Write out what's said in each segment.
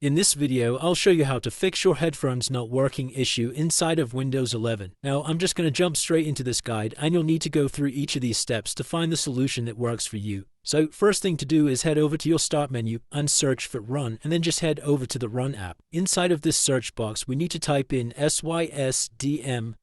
In this video, I'll show you how to fix your headphones not working issue inside of Windows 11. Now, I'm just going to jump straight into this guide, and you'll need to go through each of these steps to find the solution that works for you. So first thing to do is head over to your Start menu and search for Run, and then just head over to the Run app. Inside of this search box, we need to type in sysdm.cpl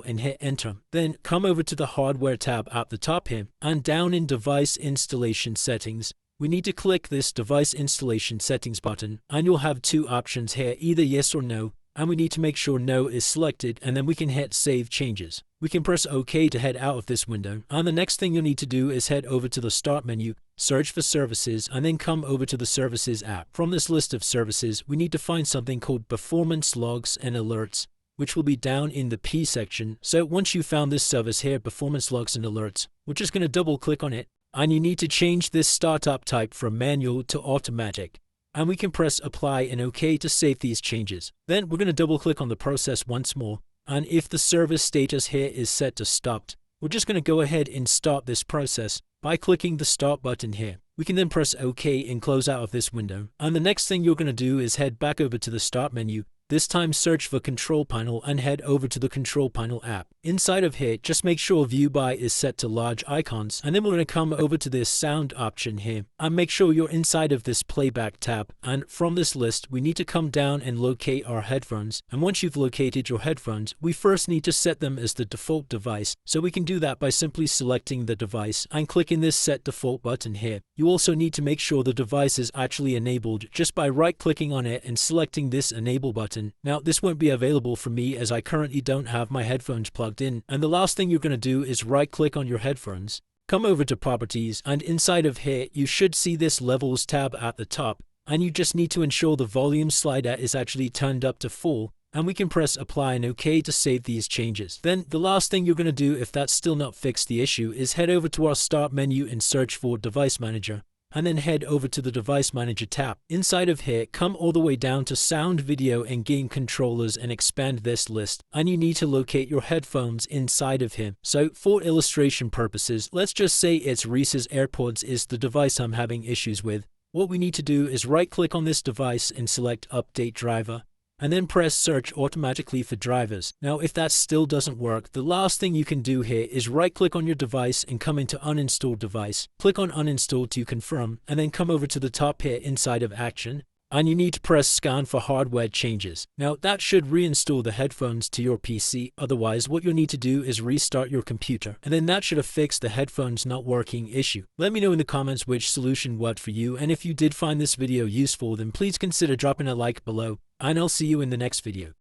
and hit enter. Then come over to the Hardware tab at the top here, and down in Device Installation Settings, we need to click this Device Installation Settings button, and you'll have two options here, either yes or no, and we need to make sure no is selected, and then we can hit Save Changes. We can press OK to head out of this window, and the next thing you'll need to do is head over to the Start menu, search for Services, and then come over to the Services app. From this list of services, we need to find something called Performance Logs and Alerts, which will be down in the P section. So once you've found this service here, Performance Logs and Alerts, we're just going to double click on it, and you need to change this startup type from manual to automatic. And we can press Apply and OK to save these changes. Then we're going to double click on the process once more, and if the service status here is set to stopped, we're just going to go ahead and start this process by clicking the Start button here. We can then press OK and close out of this window. And the next thing you're going to do is head back over to the Start menu. This time search for Control Panel and head over to the Control Panel app. Inside of here, just make sure View By is set to large icons, and then we're going to come over to this Sound option here and make sure you're inside of this Playback tab. And from this list, we need to come down and locate our headphones. And once you've located your headphones, we first need to set them as the default device. So we can do that by simply selecting the device and clicking this Set Default button here. You also need to make sure the device is actually enabled just by right-clicking on it and selecting this Enable button. Now, this won't be available for me as I currently don't have my headphones plugged in. And the last thing you're going to do is right-click on your headphones, come over to Properties, and inside of here, you should see this Levels tab at the top, and you just need to ensure the volume slider is actually turned up to full, and we can press Apply and OK to save these changes. Then the last thing you're going to do, if that's still not fixed the issue, is head over to our Start menu and search for Device Manager, and then head over to the Device Manager tab. Inside of here, come all the way down to Sound, Video, and Game Controllers and expand this list, and you need to locate your headphones inside of here. So for illustration purposes, let's just say it's Reese's AirPods is the device I'm having issues with. What we need to do is right-click on this device and select Update Driver, and then press Search automatically for drivers. Now, if that still doesn't work, the last thing you can do here is right-click on your device and come into Uninstall Device. Click on Uninstall to confirm, and then come over to the top here inside of Action, and you need to press Scan for hardware changes. Now, that should reinstall the headphones to your PC. Otherwise, what you'll need to do is restart your computer, and then that should have fixed the headphones not working issue. Let me know in the comments which solution worked for you, and if you did find this video useful, then please consider dropping a like below, and I'll see you in the next video.